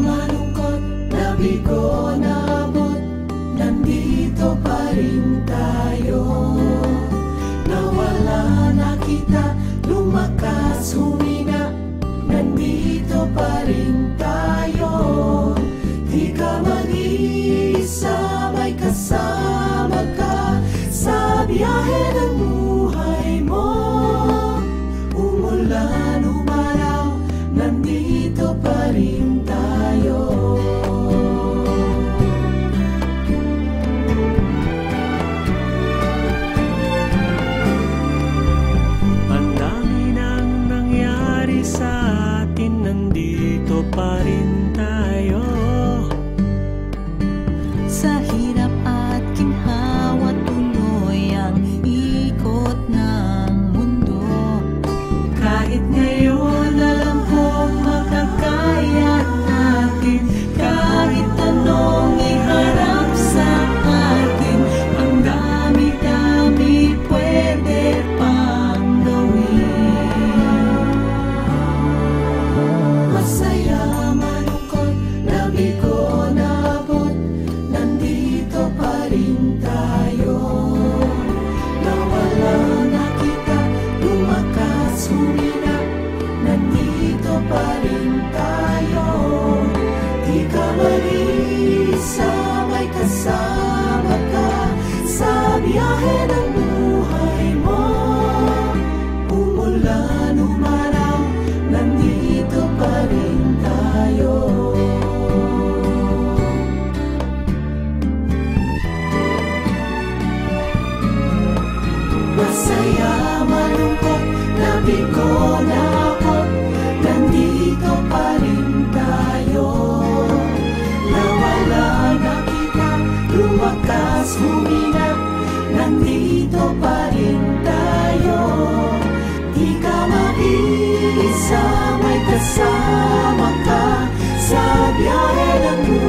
malungkot na bigo na abot, nandito pa rin tayo. Nawala na kita, lumakas, humina, nandito pa rin tayo. Di ka mag-iisa, may kasama ka sa biyahe ng buhay mo. Umulan, umaraw, nandito pa rin tayo. Ang dami nang nangyari sa atin, nandito pa rin tayo. Sa hirap at ginhawa, tuloy ang ikot ng mundo. Kahit ngayon alam kong makakaya natin, kahit anong iharap sa atin, ang dami-dami pwede pang gawin. Masaya, malungkot, nabigo, naabot, nandito pa rin tayo. Nawala na kita, lumakas, humina, nandito pa rin tayo. Di ka mag-iisa, may kasama ka sa biyahe ng buhay mo. Umulan, umaraw, nandito pa rin tayo. Masaya, malungkot, nabigo, naabot, nandito pa rin tayo. Nawala na kita, lumakas, humina, nandito pa rin tayo. Di ka mag-iisa, may kasama ka sa biyahe ng buhay.